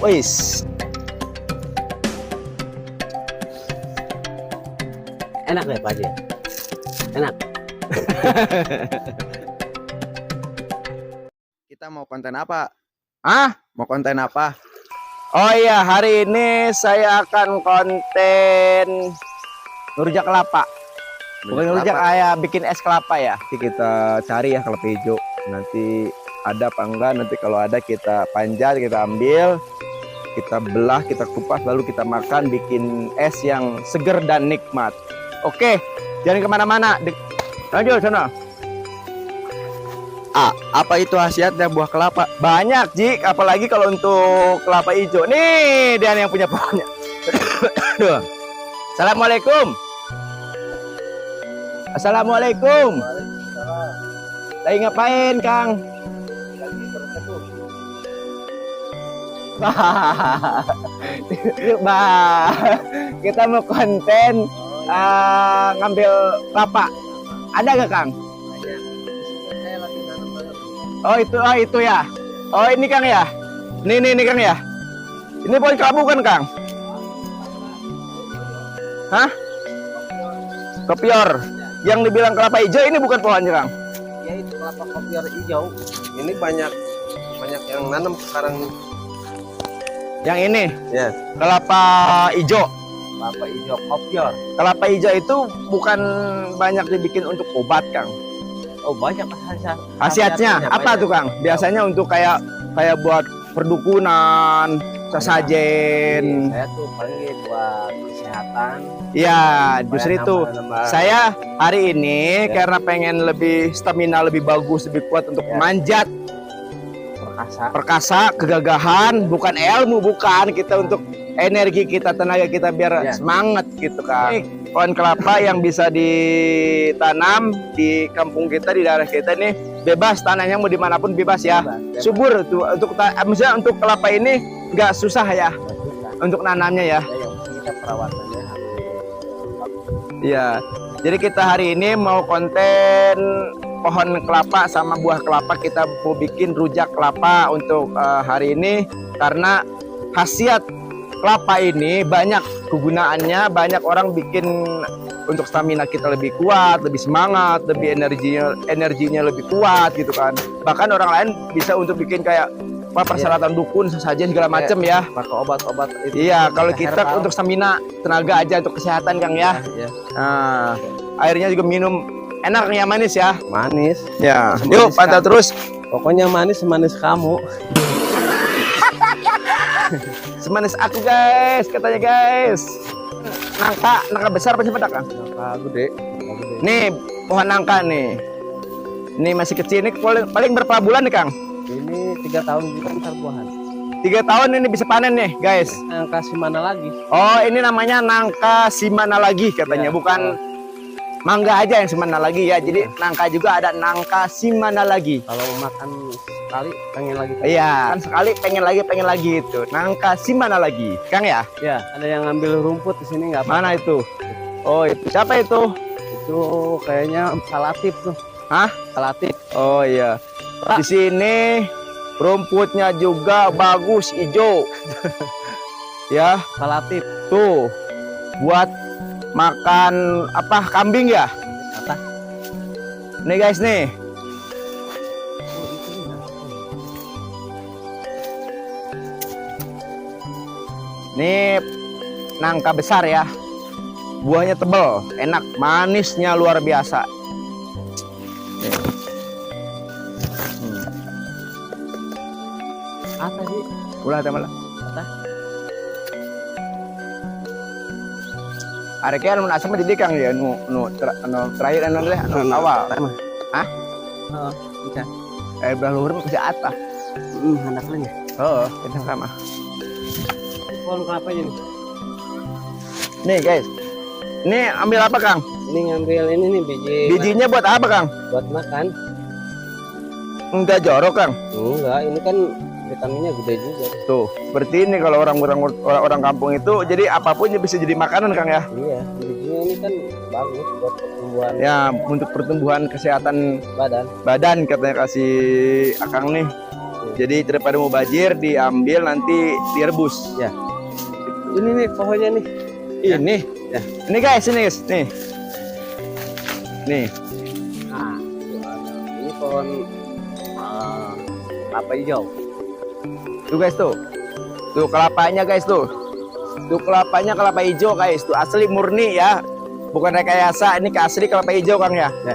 Wis. Enak deh Pak Haji. Enak. Kita mau konten apa? Ah, Mau konten apa? oh iya, hari ini saya akan konten ngerujak kelapa. Bukan ngerujak, kayak bikin es kelapa ya. Nanti kita cari ya kelapa hijau. Nanti ada apa enggak? Nanti kalau ada kita panjat, kita ambil, kita belah, kita kupas, lalu kita makan, bikin es yang seger dan nikmat. Oke, jangan kemana-mana. Lanjut sana. Apa itu khasiatnya buah kelapa? Banyak, Jik. Apalagi kalau untuk kelapa hijau. Nih, dia yang punya pohonnya. Aduh. Assalamualaikum. Assalamualaikum. Lagi ngapain, Kang? Kita mau konten ngambil kelapa. Ada gak, Kang? Oh itu ya. Oh ini Kang ya. Nih Kang ya. Ini pohon kelapa bukan, Kang? Hah? Kopior. Yang dibilang kelapa hijau ini bukan pohonnya, Kang? Ya itu kelapa kopior hijau. Ini banyak yang nanam sekarang. Yang ini Ya. kelapa hijau. Kelapa hijau kopior. Kelapa hijau itu bukan banyak dibikin untuk obat, Kang. Oh banyak Khasiatnya apa tuh, Kang? Biasanya untuk kayak buat perdukunan, sesajen. Saya tuh paling buat kesehatan. Ya, justru itu. Nambah-nambah. Saya hari ini Ya. karena pengen lebih stamina lebih bagus, lebih kuat untuk Ya. manjat, perkasa, kegagahan, bukan ilmu, bukan. Kita untuk energi kita, tenaga kita biar Ya. semangat gitu, Kang. Ini pohon kelapa yang bisa ditanam di kampung kita, di daerah kita nih bebas, tanahnya mau dimanapun bebas ya. Bebas. Subur tuh misalnya untuk kelapa ini nggak susah ya untuk nanamnya ya. Ya, yang penting kita perawatannya harus. Iya. Jadi kita hari ini mau konten pohon kelapa sama buah kelapa. Kita mau bikin rujak kelapa untuk hari ini karena khasiat kelapa ini banyak kegunaannya, banyak orang bikin untuk stamina kita lebih kuat, lebih semangat, lebih energinya lebih kuat gitu kan. Bahkan orang lain bisa untuk bikin kayak persyaratan dukun sesajen segala macam ya. Pakai obat-obat itu. Iya, kalau kita herbal. untuk stamina, tenaga aja untuk kesehatan, Kang ya. Ya, Nah, airnya juga minum enak ya, manis ya. manis. Ya, Semanis, yuk pantau Kang. terus. Pokoknya manis semanis kamu. Semanis aku guys, katanya guys. Nangka besar apa pedak, Kang? Nangka gede. Nih pohon nangka nih. Ini masih kecil, ini paling berapa bulan nih, Kang? Ini 3 tahun juga ntar buahan. 3 tahun ini bisa panen nih guys. Nangka si mana lagi? Oh, ini namanya nangka simana lagi katanya, Ya. bukan mangga aja yang simana lagi ya. Jadi nangka juga ada nangka simana lagi. Kalau makan sekali pengen lagi. Iya, kan sekali pengen lagi itu. Nangka simana lagi, Kang ya? Ya, ada yang ngambil rumput di sini nggak apa? Mana itu? Oh, itu siapa itu? Itu kayaknya salatif tuh. Hah? Salatif. Oh iya. Di sini rumputnya juga bagus hijau. Ya, Salatif. tuh. Buat makan apa? Kambing ya? Apa? Nih guys nih. Nih nangka besar ya. Buahnya tebal, enak, manisnya luar biasa. Nih. Apa sih? Ulah teman lah. Apa? Arek anu asa mah di Kang ya nu terakhir anu teh anu awal. Hah? Oh, bisa. Belah luhur mah masih atas. Anak lain ya. Heeh, kencang sama. Pohon kelapa aja nih. Nih guys. Ini ambil apa, Kang? Ini ngambil ini nih biji. Bijinya buat apa, Kang? Buat makan. Enggak jorok, Kang. Enggak, ini kan vitaminnya gede juga. Tuh, seperti ini kalau orang kampung itu jadi apapun bisa jadi makanan, Kang ya. Iya, bijinya ini kan bagus buat pertumbuhan Ya, untuk pertumbuhan kesehatan badan. badan katanya kasih Akang nih. Jadi daripada mau bajir diambil nanti direbus. Ya. Ini nih pohonnya nih. Ini. Ya. Ini guys, ini guys. Nih. Nih. Nah, ini pohon kelapa hijau. Tuh guys tuh. Tuh kelapanya guys tuh. Tuh kelapanya kelapa hijau guys. Tuh asli murni ya. Bukan rekayasa, ini asli kelapa hijau Kang ya. Ya.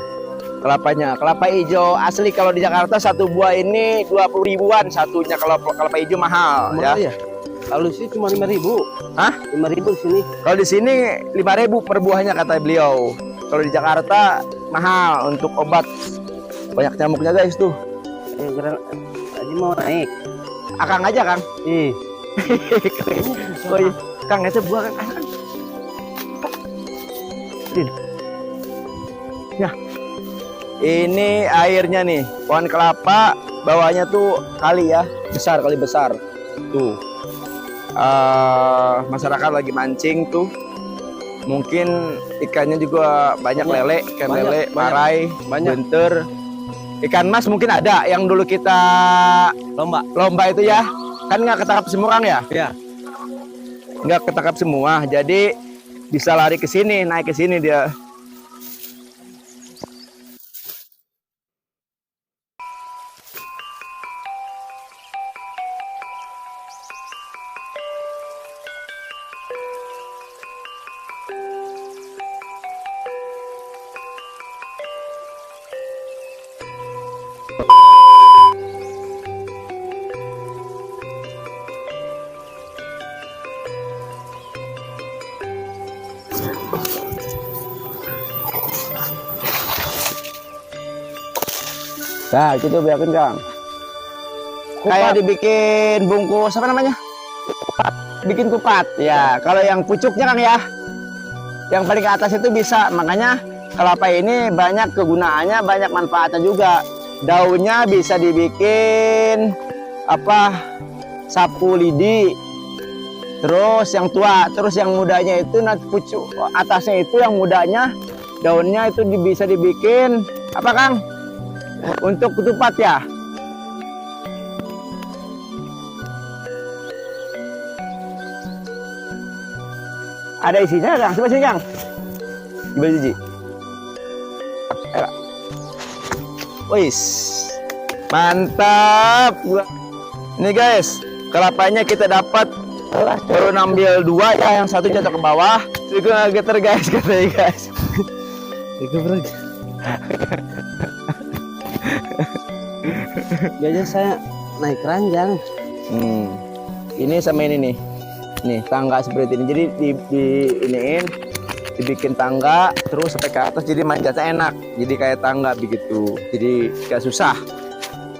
Kelapanya, kelapa hijau asli kalau di Jakarta satu buah ini 20 ribuan satunya. Kalau kelapa hijau mahal ya. Ya. Kalau sih cuma 5.000. Hah? 5.000 di sini. Kalau di sini 5.000 per buahnya kata beliau. Kalau di Jakarta mahal untuk obat. Banyak nyamuknya guys tuh. Aji mau naik. Akang aja Kang. Ih. Oh iya. Kang itu buah Kang. Ya. Ini airnya nih, pohon kelapa bawahnya tuh kali ya, besar kali besar. Tuh. Masyarakat lagi mancing tuh. Mungkin ikannya juga banyak lele, ikan lele, parai, bentur. Ikan mas mungkin ada yang dulu kita lomba itu ya. Kan nggak ketangkap semua Kang ya? Ya. Nggak ketangkap semua, jadi bisa lari ke sini, naik ke sini dia. Nah, gitu biarin Kang. Kayak dibikin bungkus apa namanya? Kupat. Bikin kupat. Ya, kalau yang pucuknya Kang ya. Yang paling ke atas itu bisa. Makanya kelapa ini banyak kegunaannya, banyak manfaatnya juga. Daunnya bisa dibikin apa? Sapu lidi. Terus yang tua, terus yang mudanya itu nanti pucuk atasnya itu yang mudanya daunnya itu bisa dibikin apa Kang? Untuk ketupat ya. Ada isinya Kang, coba sini Kang. Coba sini. Wis. Mantap. Ini guys, kelapanya kita dapat baru ngambil 2 ya, yang satu jatuh ke bawah. Juga geter guys, katanya guys. Itu bro. Biasanya saya naik ranjang. Ini sama ini nih. Nih, tangga seperti ini. Jadi iniin, dibikin tangga terus sampai ke atas jadi manjatnya enak. Jadi kayak tangga begitu. Jadi gak susah.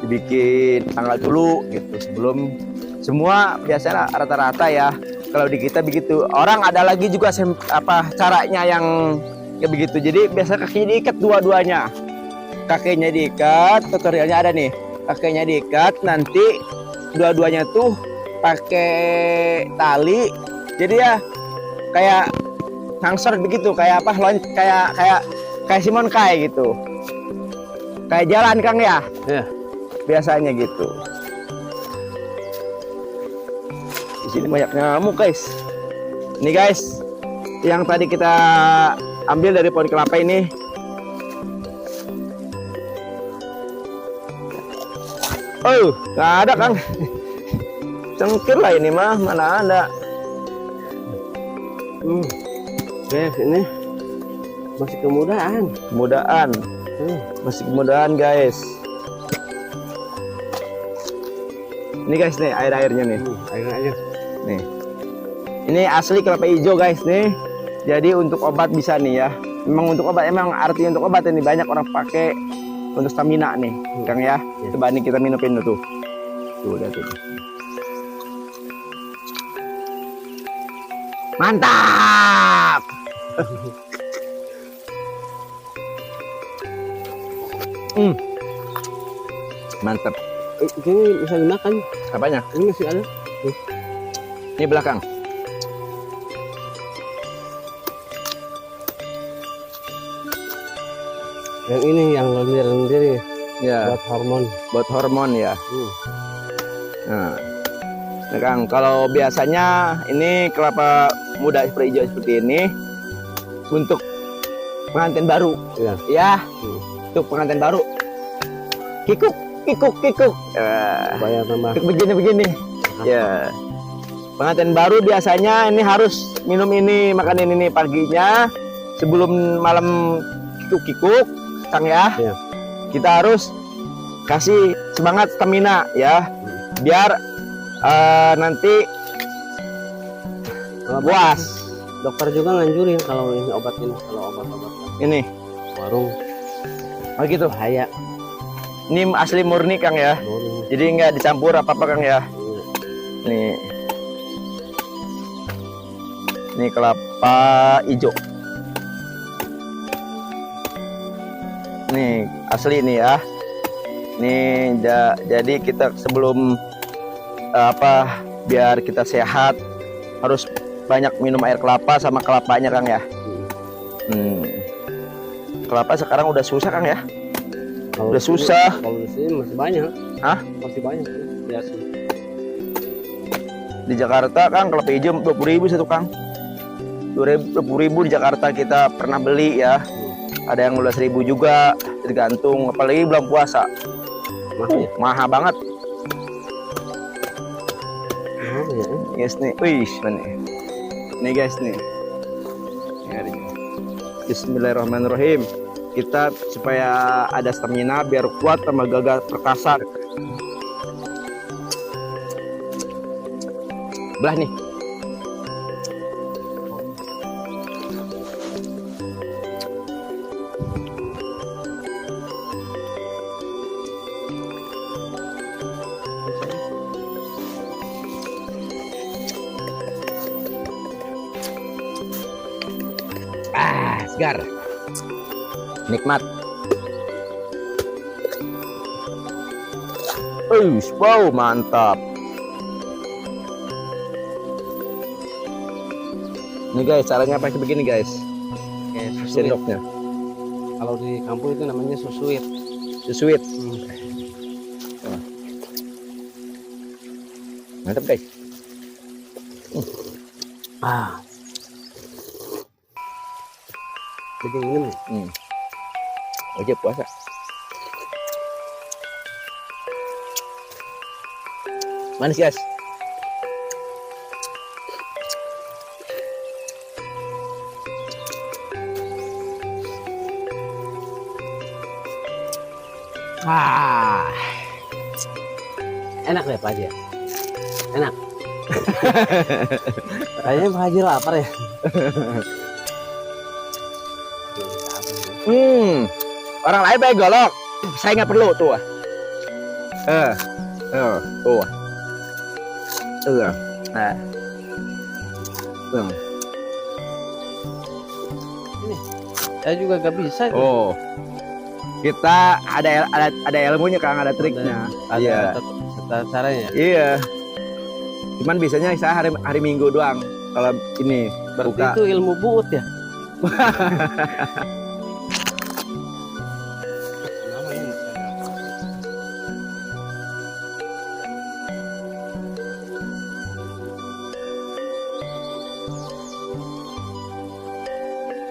Dibikin tangga dulu gitu sebelum semua biasanya rata-rata ya. Kalau di kita begitu. Orang ada lagi juga caranya yang ya begitu. Jadi biasa kakinya diikat dua-duanya. Kakinya diikat, tutorialnya ada nih. Kakinya diikat, nanti dua-duanya tuh pakai tali. Jadi ya kayak hangsor begitu, kayak apa? Kayak Simon Kai gitu. Kayak jalan Kang ya? Ya. Biasanya gitu. Di sini banyak nyamuk guys. Ini guys, yang tadi kita ambil dari pohon kelapa ini. Oh, nggak ada Kang. Cengkir lah ini mah, mana ada. Guys, ini masih kemudahan. Kemudahan. Masih kemudahan guys. Ini guys nih air-airnya nih. Air-air. Nih. Ini asli kelapa hijau guys nih. Jadi untuk obat bisa nih ya. Memang untuk obat, emang artinya untuk obat ini banyak orang pakai untuk stamina nih, Kang ya. Coba nih kita minumin tuh. Tuh lihat tuh. Mantap. Mantap. Ini bisa dimakan. Apanya? Ini masih ada. Ini belakang. Yang ini yang lendir-lendir Ya. buat hormon. Buat hormon ya. Nah, Kang, kalau biasanya ini kelapa muda seperti hijau seperti ini untuk pengantin baru. Iya. Ya, untuk pengantin baru. Kikuk, kikuk, kikuk. Supaya tambah Untuk begini-begini. Ya. Pengantin baru biasanya ini harus minum ini, makan ini paginya sebelum malam kikuk-kikuk, Kang ya. Iya. Kita harus kasih semangat stamina ya, biar nanti kalau puas. dokter juga nganjurin kalau ini obat kalau obat-obat Ini, warung oh gitu. bahaya. Ini asli murni Kang ya, Warung. jadi nggak dicampur apa-apa Kang ya. Nih, ini kelapa hijau. Nih asli nih ya. Nih jadi kita sebelum biar kita sehat harus banyak minum air kelapa sama kelapanya Kang ya. Kelapa sekarang udah susah Kang ya. Kalau Udah di sini- susah. Kalau di sini masih banyak. Hah? Masih banyak. Ya sih. Di Jakarta Kang kelapa hijau 20.000 satu Kang. 20.000 di Jakarta kita pernah beli ya. Ada yang 12.000 juga, tergantung. Apalagi bulan puasa, Mahal ya. mahal banget. Mahal ya. Guys nih, wih, mana? Nih guys nih. Bismillahirrahmanirrahim. Kita supaya ada stamina biar kuat sama gagah perkasa. Belah nih. Segar. Nikmat. Wow, mantap. Nih guys, caranya pakai begini guys. Kayak susuit. Sendoknya. Kalau di kampung itu namanya susuit. Susuit. Mantap guys. Ah. Bikin minum ya? Aja puasa. Manis guys. Enak deh Pak Haji ya? Enak. Kayaknya Pak Haji lapar ya. Orang lain baik golok. Saya nggak perlu tuh. Tuh. Nah. Saya juga gak bisa. Oh. Kita ada ilmunya Kang, ada triknya. Ada Iya. caranya. Iya. Cuman biasanya saya hari Minggu doang kalau ini Berarti buka. itu ilmu buut ya?